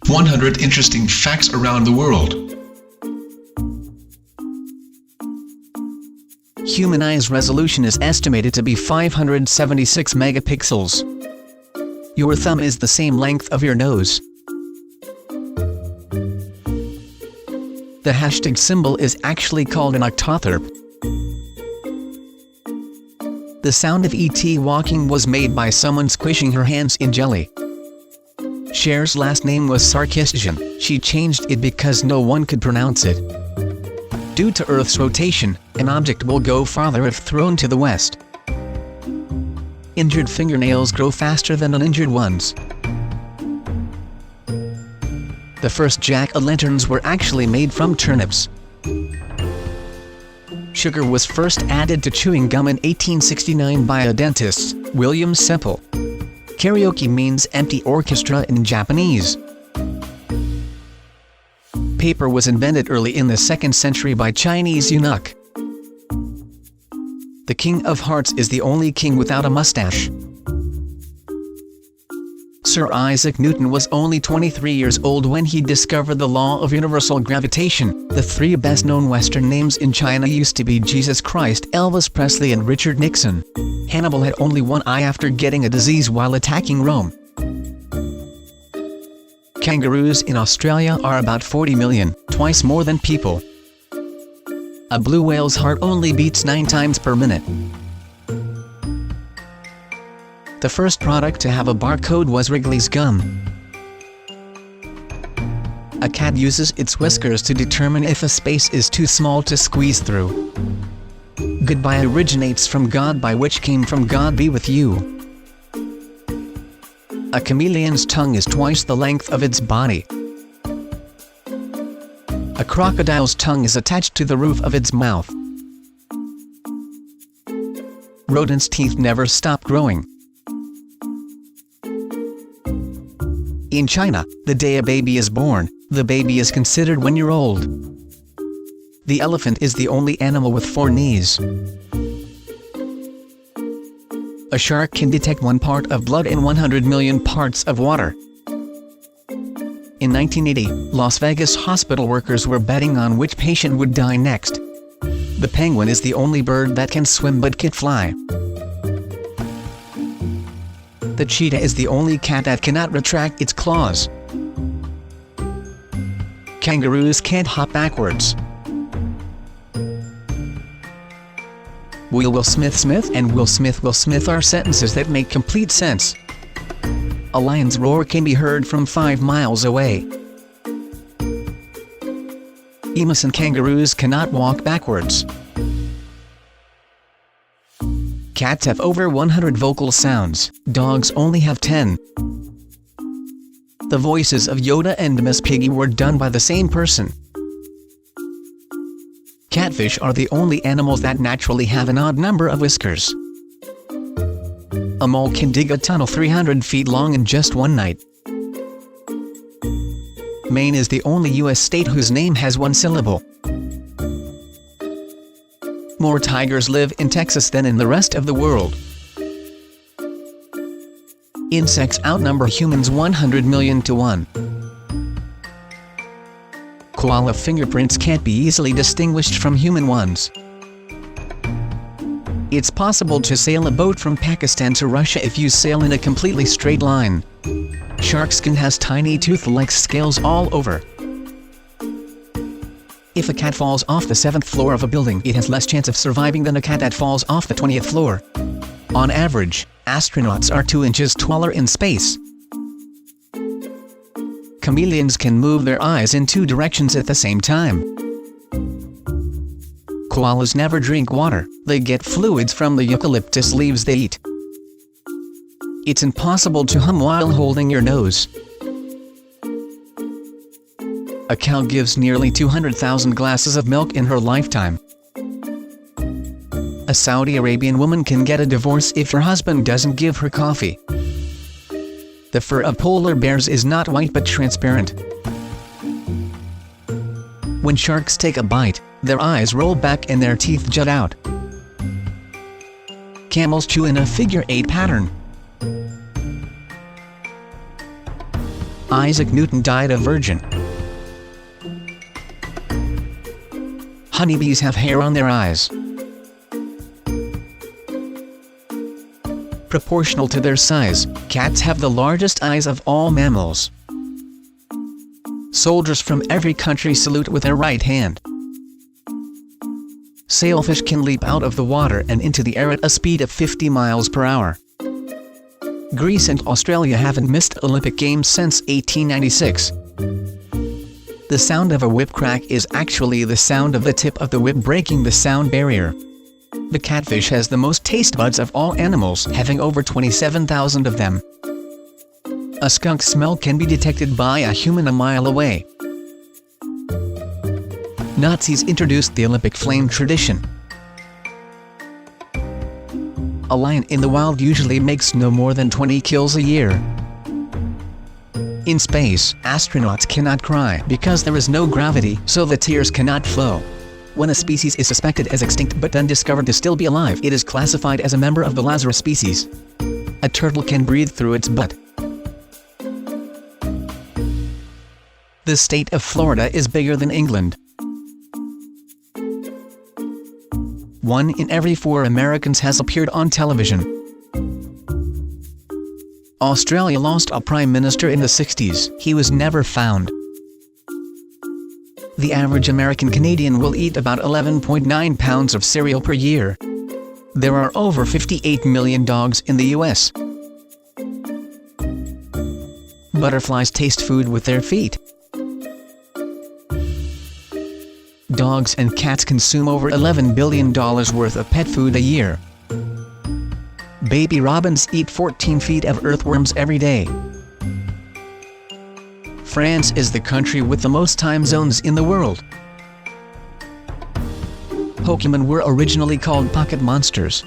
100 interesting facts around the world. Human eye's resolution is estimated to be 576 megapixels. Your thumb is the same length of your nose. The hashtag symbol is actually called an octotherp. The sound of E.T. walking was made by someone squishing her hands in jelly. Cher's last name was Sarkisian. She changed it because no one could pronounce it. Due to Earth's rotation, an object will go farther if thrown to the west. Injured fingernails grow faster than uninjured ones. The first jack-o'-lanterns were actually made from turnips. Sugar was first added to chewing gum in 1869 by a dentist, William Semple. Karaoke means empty orchestra in Japanese. Paper was invented early in the 2nd century by Chinese eunuch. The King of Hearts is the only king without a mustache. Sir Isaac Newton was only 23 years old when he discovered the law of universal gravitation. The three best-known Western names in China used to be Jesus Christ, Elvis Presley and Richard Nixon. Hannibal had only one eye after getting a disease while attacking Rome. Kangaroos in Australia are about 40 million, twice more than people. A blue whale's heart only beats 9 times per minute. The first product to have a barcode was Wrigley's gum. A cat uses its whiskers to determine if a space is too small to squeeze through. Goodbye originates from God, by which came from God be with you. A chameleon's tongue is twice the length of its body. A crocodile's tongue is attached to the roof of its mouth. Rodents' teeth never stop growing. In China, the day a baby is born, the baby is considered 1 year old. The elephant is the only animal with 4 knees. A shark can detect 1 part of blood in 100 million parts of water. In 1980, Las Vegas hospital workers were betting on which patient would die next. The penguin is the only bird that can swim but can't fly. The cheetah is the only cat that cannot retract its claws. Kangaroos can't hop backwards. Will Smith and Will Smith are sentences that make complete sense. A lion's roar can be heard from 5 miles away. Emus and kangaroos cannot walk backwards. Cats have over 100 vocal sounds, dogs only have 10. The voices of Yoda and Miss Piggy were done by the same person. Catfish are the only animals that naturally have an odd number of whiskers. A mole can dig a tunnel 300 feet long in just 1 night. Maine is the only U.S. state whose name has 1 syllable. More tigers live in Texas than in the rest of the world. Insects outnumber humans 100 million to 1. Koala fingerprints can't be easily distinguished from human ones. It's possible to sail a boat from Pakistan to Russia if you sail in a completely straight line. Shark skin has tiny tooth-like scales all over. If a cat falls off the 7th floor of a building, it has less chance of surviving than a cat that falls off the 20th floor. On average, astronauts are 2 inches taller in space. Chameleons can move their eyes in 2 directions at the same time. Koalas never drink water, they get fluids from the eucalyptus leaves they eat. It's impossible to hum while holding your nose. A cow gives nearly 200,000 glasses of milk in her lifetime. A Saudi Arabian woman can get a divorce if her husband doesn't give her coffee. The fur of polar bears is not white but transparent. When sharks take a bite, their eyes roll back and their teeth jut out. Camels chew in a figure-8 pattern. Isaac Newton died a virgin. Honeybees have hair on their eyes. Proportional to their size, cats have the largest eyes of all mammals. Soldiers from every country salute with their right hand. Sailfish can leap out of the water and into the air at a speed of 50 miles per hour. Greece and Australia haven't missed Olympic Games since 1896. The sound of a whip crack is actually the sound of the tip of the whip breaking the sound barrier. The catfish has the most taste buds of all animals, having over 27,000 of them. A skunk smell can be detected by a human a mile away. Nazis introduced the Olympic flame tradition. A lion in the wild usually makes no more than 20 kills a year. In space, astronauts cannot cry because there is no gravity, so the tears cannot flow. When a species is suspected as extinct but then discovered to still be alive, it is classified as a member of the Lazarus species. A turtle can breathe through its butt. The state of Florida is bigger than England. 1 in every 4 Americans has appeared on television. Australia lost a prime minister in the 60s. He was never found. The average American Canadian will eat about 11.9 pounds of cereal per year. There are over 58 million dogs in the US. Butterflies taste food with their feet. Dogs and cats consume over $11 billion worth of pet food a year. Baby robins eat 14 feet of earthworms every day. France is the country with the most time zones in the world. Pokemon were originally called pocket monsters.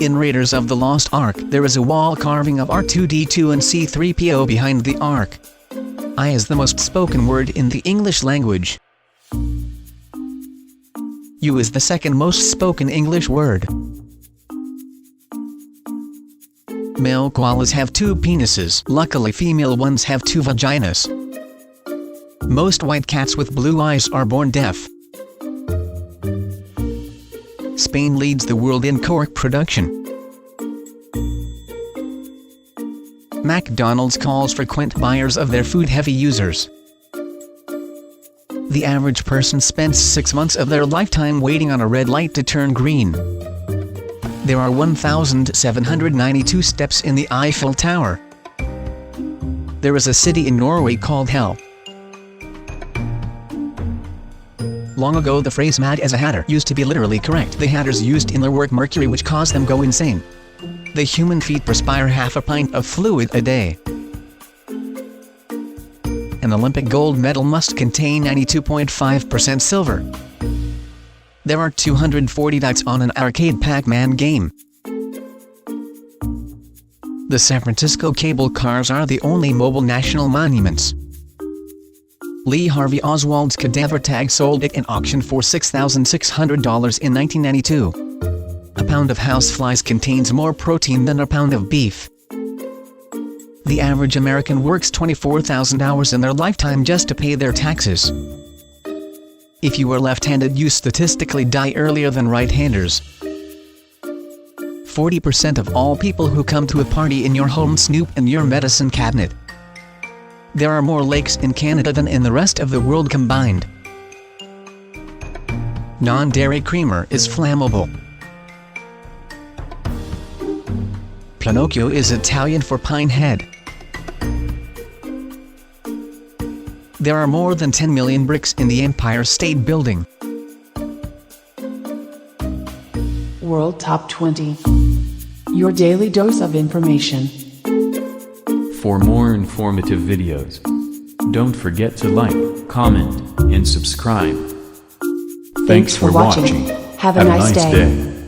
In Raiders of the Lost Ark, there is a wall carving of R2-D2 and C-3PO behind the Ark. I is the most spoken word in the English language. U is the second most spoken English word. Male koalas have 2 penises. Luckily, female ones have 2 vaginas. Most white cats with blue eyes are born deaf. Spain leads the world in cork production. McDonald's calls frequent buyers of their food heavy users. The average person spends 6 months of their lifetime waiting on a red light to turn green. There are 1,792 steps in the Eiffel Tower. There is a city in Norway called Hell. Long ago, the phrase "mad as a hatter" used to be literally correct. The hatters used in their work mercury, which caused them go insane. The human feet perspire half a pint of fluid a day. An Olympic gold medal must contain 92.5% silver. There are 240 dice on an arcade Pac-Man game. The San Francisco cable cars are the only mobile national monuments. Lee Harvey Oswald's cadaver tag sold at an auction for $6,600 in 1992. A pound of houseflies contains more protein than a pound of beef. The average American works 24,000 hours in their lifetime just to pay their taxes. If you are left-handed, you statistically die earlier than right-handers. 40% of all people who come to a party in your home snoop in your medicine cabinet. There are more lakes in Canada than in the rest of the world combined. Non-dairy creamer is flammable. Pinocchio is Italian for pine head. There are more than 10 million bricks in the Empire State Building. World Top 20. Your daily dose of information. For more informative videos, don't forget to like, comment, and subscribe. Thanks for watching. Have a nice day.